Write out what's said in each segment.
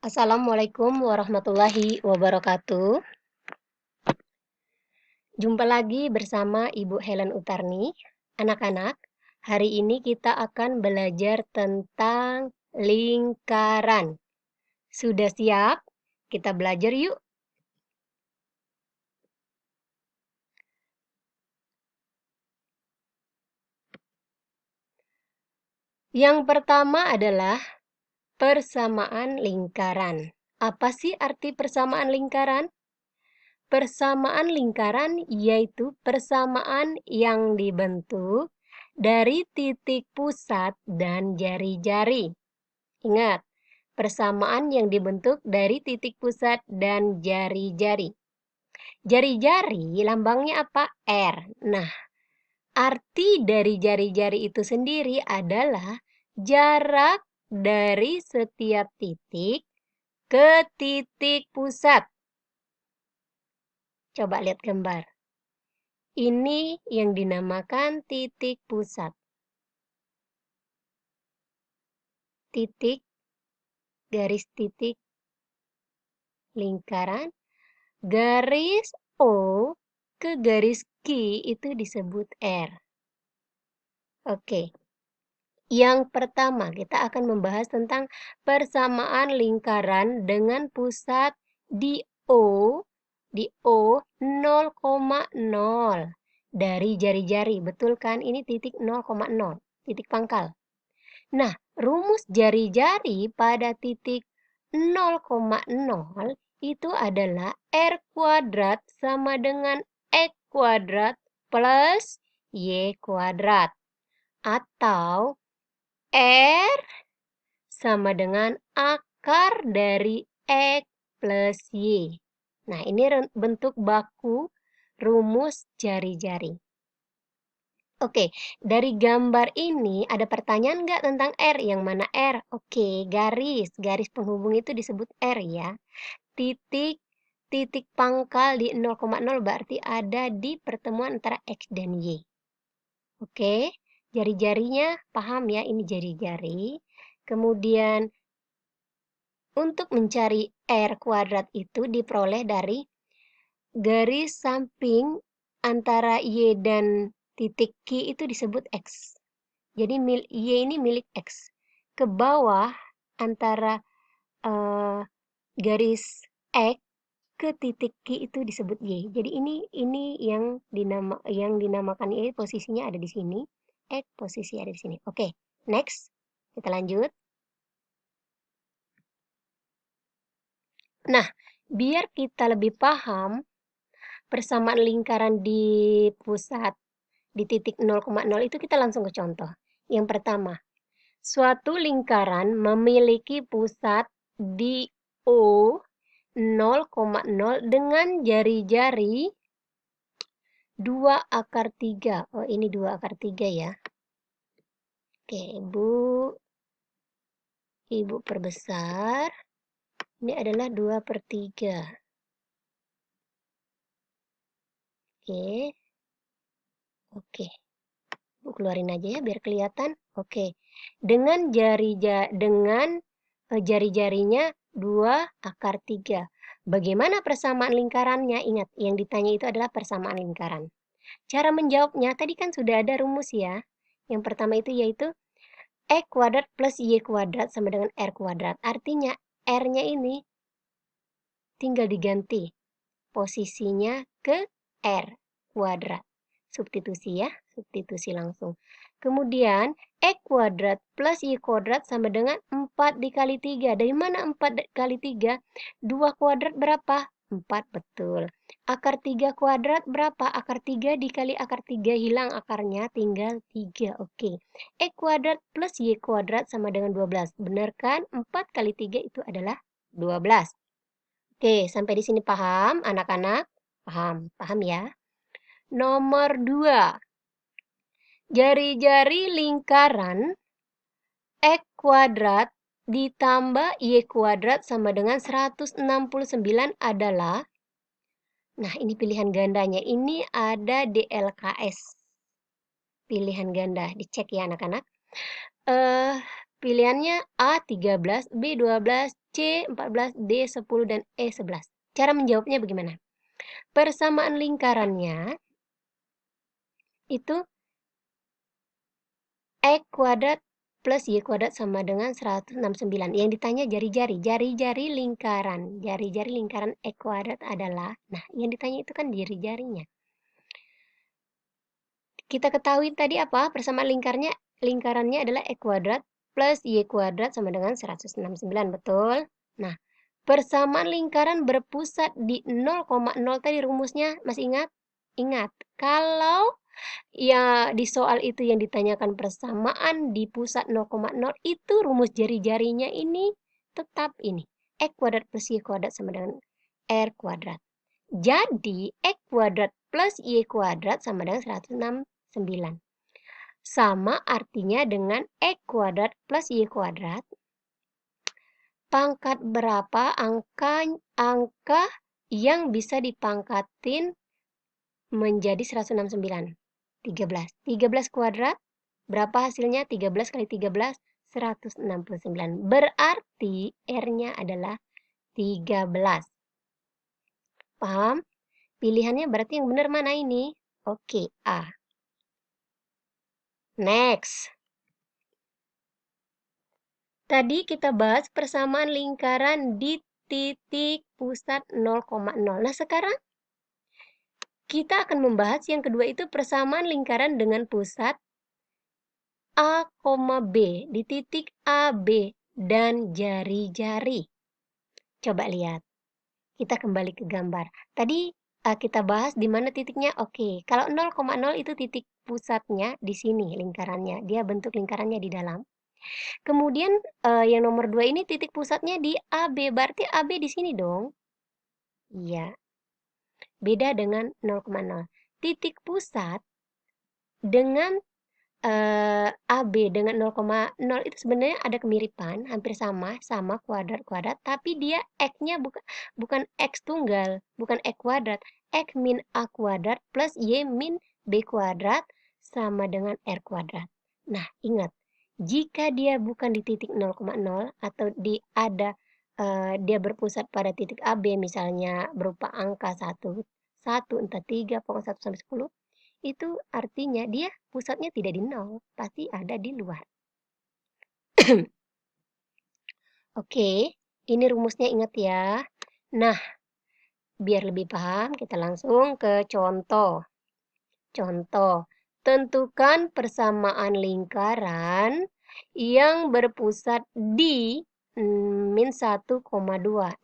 Assalamualaikum warahmatullahi wabarakatuh. Jumpa lagi bersama Ibu Helen Utarni. Anak-anak, hari ini kita akan belajar tentang lingkaran. Sudah siap? Kita belajar yuk. Yang pertama adalah persamaan lingkaran. Apa sih arti persamaan lingkaran? Persamaan lingkaran yaitu persamaan yang dibentuk dari titik pusat dan jari-jari. Ingat, persamaan yang dibentuk dari titik pusat dan jari-jari. Jari-jari lambangnya apa? R. Nah, arti dari jari-jari itu sendiri adalah jarak dari setiap titik ke titik pusat. Coba lihat gambar. Ini yang dinamakan titik pusat. Titik, garis titik, lingkaran, garis O ke garis Q itu disebut R. Oke. Yang pertama, kita akan membahas tentang persamaan lingkaran dengan pusat di O 0,0 dari jari-jari. Betul kan? Ini titik 0,0, titik pangkal. Nah, rumus jari-jari pada titik 0,0 itu adalah R kuadrat sama dengan X kuadrat plus Y kuadrat. Atau R sama dengan akar dari X plus Y. Nah, ini bentuk baku rumus jari-jari. Oke, dari gambar ini ada pertanyaan nggak tentang R? Yang mana R? Oke, garis penghubung itu disebut R ya. Titik pangkal di 0,0 berarti ada di pertemuan antara X dan Y. Oke, jari-jarinya paham ya, ini jari-jari. Kemudian untuk mencari R kuadrat itu diperoleh dari garis samping antara Y dan titik Q itu disebut X. Jadi Y ini milik X. Ke bawah antara garis X ke titik Q itu disebut Y. Jadi ini yang dinamakan Y, posisinya ada di sini. X posisi ada di sini. Oke, next. Kita lanjut. Nah, biar kita lebih paham persamaan lingkaran di pusat di titik 0,0 itu, kita langsung ke contoh. Yang pertama, suatu lingkaran memiliki pusat di O 0,0 dengan jari-jari 2/3. Oh, ini 2/3 ya. Oke, Ibu perbesar. Ini adalah 2/3. Oke. Ibu keluarin aja ya biar kelihatan. Oke. Dengan jari-jarinya 2/3. Bagaimana persamaan lingkarannya? Ingat, yang ditanya itu adalah persamaan lingkaran. Cara menjawabnya tadi kan sudah ada rumus ya. Yang pertama itu yaitu X kuadrat plus Y kuadrat sama dengan R kuadrat. Artinya R-nya ini tinggal diganti posisinya ke R kuadrat. Substitusi ya, substitusi langsung. Kemudian X kuadrat plus Y kuadrat sama dengan 4 dikali 3. Dari mana 4 kali 3? 2 kuadrat berapa? 4, betul. Akar 3 kuadrat berapa? Akar 3 dikali akar 3, hilang akarnya, tinggal 3. Oke. X kuadrat plus Y kuadrat sama dengan 12. Benar kan? 4 kali 3 itu adalah 12. Oke, sampai di sini paham anak-anak? Paham, paham ya? Nomor 2. Jari-jari lingkaran X kuadrat ditambah Y kuadrat sama dengan 169 adalah, nah ini pilihan gandanya, ini ada DLKS. Pilihan ganda, dicek ya anak-anak. Pilihannya A 13, B 12, C 14, D 10, dan E 11. Cara menjawabnya bagaimana? Persamaan lingkarannya itu X kuadrat plus Y kuadrat sama dengan 169. Yang ditanya jari-jari. Jari-jari lingkaran. Jari-jari lingkaran X kuadrat adalah, nah yang ditanya itu kan jari-jarinya. Kita ketahui tadi apa? Persamaan lingkarannya adalah X kuadrat plus Y kuadrat sama dengan 169, betul? Nah, persamaan lingkaran berpusat di 0,0 tadi rumusnya masih ingat? Ingat, kalau ya di soal itu yang ditanyakan persamaan di pusat 0,0 itu rumus jari-jarinya ini tetap ini. X kuadrat plus Y kuadrat sama dengan R kuadrat. Jadi, X kuadrat plus Y kuadrat sama dengan 169. Sama artinya dengan X kuadrat plus Y kuadrat. Pangkat berapa angka yang bisa dipangkatin menjadi 169? 13. 13 kuadrat, berapa hasilnya? 13 kali 13, 169. Berarti R-nya adalah 13. Paham? Pilihannya berarti yang benar mana ini? Oke, A. Next. Tadi kita bahas persamaan lingkaran di titik pusat 0,0. Nah, sekarang kita akan membahas yang kedua itu persamaan lingkaran dengan pusat A, B di titik AB dan jari-jari. Coba lihat. Kita kembali ke gambar. Tadi kita bahas di mana titiknya. Oke, kalau 0,0 itu titik pusatnya di sini lingkarannya. Dia bentuk lingkarannya di dalam. Kemudian yang nomor 2 ini titik pusatnya di AB. Berarti AB di sini dong. Iya. Beda dengan 0,0. Titik pusat dengan AB dengan 0,0 itu sebenarnya ada kemiripan, hampir sama kuadrat-kuadrat, tapi dia X-nya bukan X tunggal, bukan X kuadrat. X min A kuadrat plus Y min B kuadrat sama dengan R kuadrat. Nah, ingat, jika dia bukan di titik 0,0 atau dia berpusat pada titik AB misalnya berupa angka 1, entah 3, pokoknya 1 sampai 10, itu artinya dia pusatnya tidak di nol, pasti ada di luar. Oke, ini rumusnya ingat ya. Nah, biar lebih paham, kita langsung ke contoh. Contoh, tentukan persamaan lingkaran yang berpusat di min 1,2.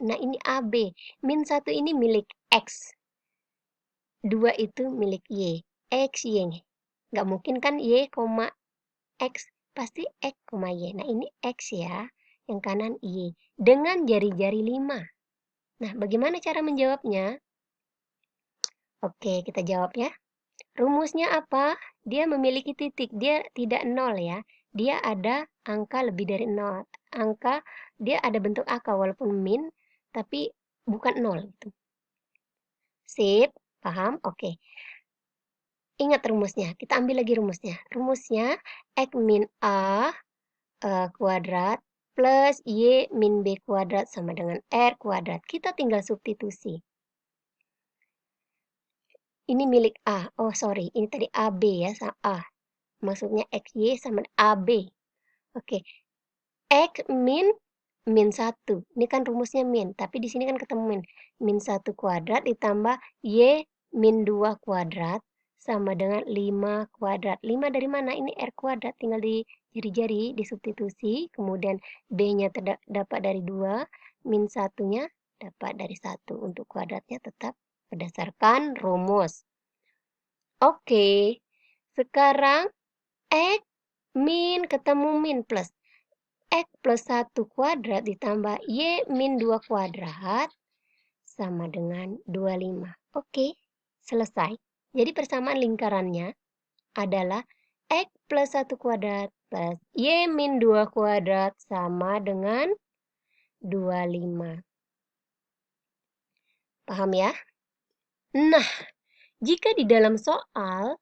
Nah, ini AB. Min 1 ini milik X. 2 itu milik Y. X, Y. Nggak mungkin kan Y, X. Pasti X, Y. Nah, ini X ya. Yang kanan Y. Dengan jari-jari 5. Nah, bagaimana cara menjawabnya? Oke, kita jawab ya. Rumusnya apa? Dia memiliki titik. Dia tidak nol ya. Dia ada angka lebih dari nol. Dia ada bentuk angka walaupun min, tapi bukan nol. Gitu. Sip, paham? Oke. Ingat rumusnya. Kita ambil lagi rumusnya. Rumusnya X min A kuadrat plus Y min B kuadrat sama dengan R kuadrat. Kita tinggal substitusi. Ini milik A. Oh, sorry. Ini tadi AB ya, sama A. Maksudnya XY sama AB. Oke. X min 1. Ini kan rumusnya min, tapi di sini kan ketemu min. Min 1 kuadrat ditambah Y min 2 kuadrat sama dengan 5 kuadrat. 5 dari mana? Ini R kuadrat, tinggal di jari-jari, disubstitusi. Kemudian B-nya dapat dari 2, min 1-nya dapat dari 1. Untuk kuadratnya tetap berdasarkan rumus. Oke, sekarang X min ketemu min plus. X plus 1 kuadrat ditambah Y min 2 kuadrat sama dengan 25. Oke, selesai. Jadi persamaan lingkarannya adalah X plus 1 kuadrat plus Y min 2 kuadrat sama dengan 25. Paham ya? Nah, jika di dalam soal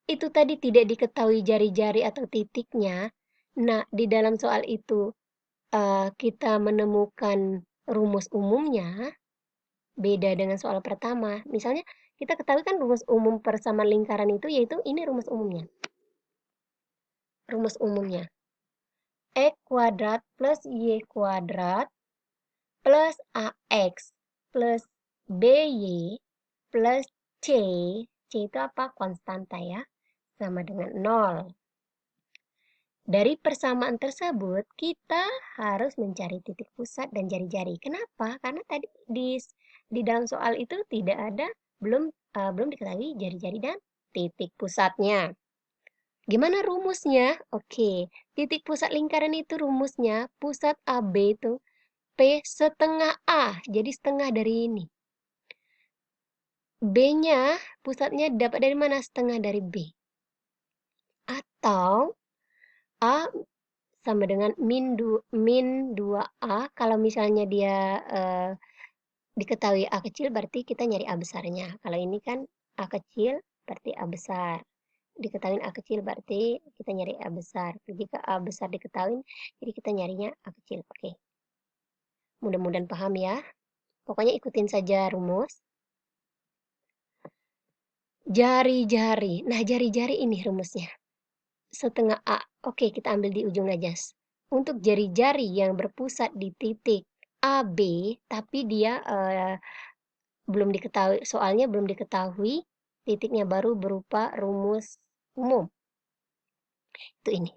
itu tadi tidak diketahui jari-jari atau titiknya, Nah, di dalam soal itu kita menemukan rumus umumnya, beda dengan soal pertama. Misalnya, kita ketahui kan rumus umum persamaan lingkaran itu, yaitu ini rumus umumnya. Rumus umumnya. X kuadrat plus Y kuadrat plus AX plus BY plus C. C itu apa? Konstanta ya. Sama dengan 0. Dari persamaan tersebut, kita harus mencari titik pusat dan jari-jari. Kenapa? Karena tadi di dalam soal itu tidak ada, belum diketahui jari-jari dan titik pusatnya. Gimana rumusnya? Oke, titik pusat lingkaran itu rumusnya, pusat AB itu P setengah A, jadi setengah dari ini. B-nya, pusatnya dapat dari mana? Setengah dari B. Atau A sama dengan min 2A. Kalau misalnya dia diketahui A kecil, berarti kita nyari A besarnya. Kalau ini kan A kecil, berarti A besar. Diketahui A kecil, berarti kita nyari A besar. Jika A besar diketahui, jadi kita nyarinya A kecil. Oke. Mudah-mudahan paham ya. Pokoknya ikutin saja rumus. Jari-jari. Nah, jari-jari ini rumusnya. Setengah A. Oke, kita ambil di ujung najas. Untuk jari-jari yang berpusat di titik AB, tapi dia belum diketahui, soalnya belum diketahui, titiknya baru berupa rumus umum. Itu ini.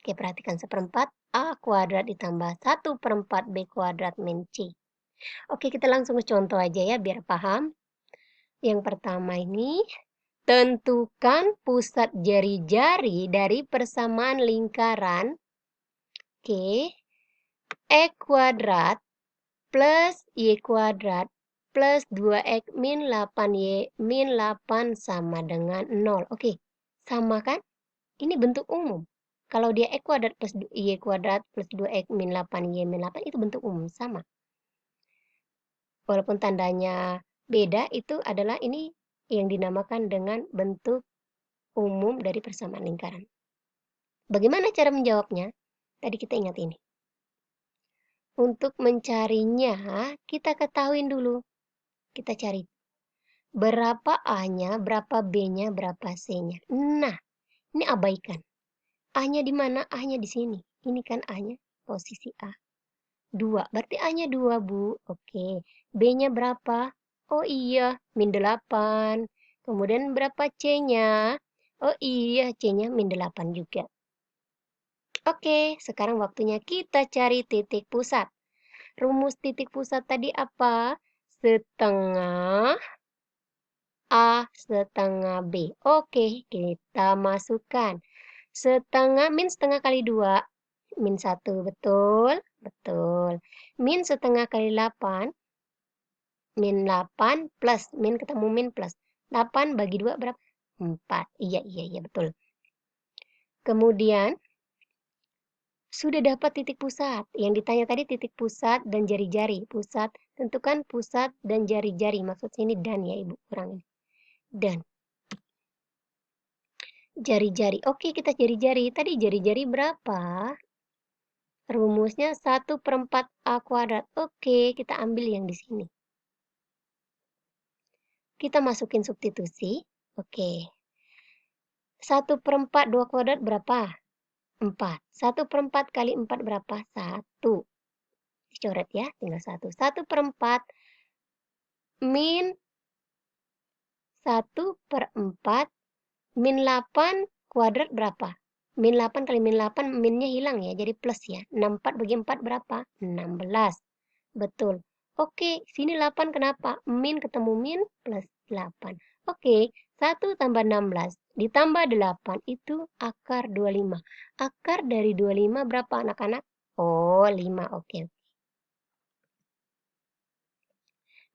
Oke, perhatikan 1/4 A kuadrat ditambah 1/4 B kuadrat min C. Oke, kita langsung ke contoh aja ya, biar paham. Yang pertama ini, tentukan pusat jari-jari dari persamaan lingkaran. Oke, X kuadrat plus Y kuadrat plus 2X min 8Y min 8 sama dengan 0. Oke, sama kan? Ini bentuk umum. Kalau dia X kuadrat plus Y kuadrat plus 2X min 8Y min 8 itu bentuk umum, sama. Walaupun tandanya beda, itu adalah ini yang dinamakan dengan bentuk umum dari persamaan lingkaran. Bagaimana cara menjawabnya? Tadi kita ingat ini. Untuk mencarinya, kita ketahuin dulu. Kita cari berapa A-nya, berapa B-nya, berapa C-nya. Nah, ini abaikan. A-nya di mana? A-nya di sini. Ini kan A-nya, posisi A. 2, berarti A-nya 2, Bu. Oke. B-nya berapa? Oh iya, min 8. Kemudian berapa C-nya? Oh iya, C-nya min 8 juga. Oke, sekarang waktunya kita cari titik pusat. Rumus titik pusat tadi apa? Setengah A setengah B. Oke, kita masukkan. Min setengah kali 2. Min 1, betul? Betul. Min setengah kali 8. Min 8 plus. Min ketemu min plus. 8 bagi 2 berapa? 4. Iya, betul. Kemudian, sudah dapat titik pusat. Yang ditanya tadi titik pusat dan jari-jari. Pusat, tentukan pusat dan jari-jari. Maksud sini dan ya, Ibu. Kurangi. Dan. Jari-jari. Oke, kita jari-jari. Tadi jari-jari berapa? Rumusnya 1/4 A kuadrat. Oke, kita ambil yang di sini. Kita masukin substitusi. Oke. 1/4 2 kuadrat berapa? 4. 1/4 kali 4 berapa? 1. Dicoret ya, tinggal 1. 1/4 min 1/4 min 8 kuadrat berapa? Min 8 kali min 8, minnya hilang ya, jadi plus ya. 64 bagi 4 berapa? 16. Betul. Oke, sini 8 kenapa? Min ketemu min plus 8. Oke, 1 tambah 16 ditambah 8 itu akar 25. Akar dari 25 berapa anak-anak? Oh, 5. Oke.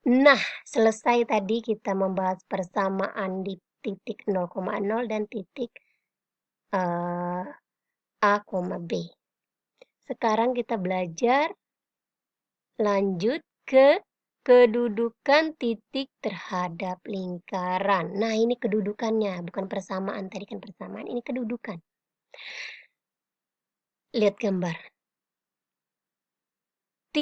Nah, selesai tadi kita membahas persamaan di titik 0,0 dan titik A, B. Sekarang kita belajar lanjut ke kedudukan titik terhadap lingkaran. Nah, ini kedudukannya, bukan persamaan. Tadi kan persamaan, ini kedudukan. Lihat gambar.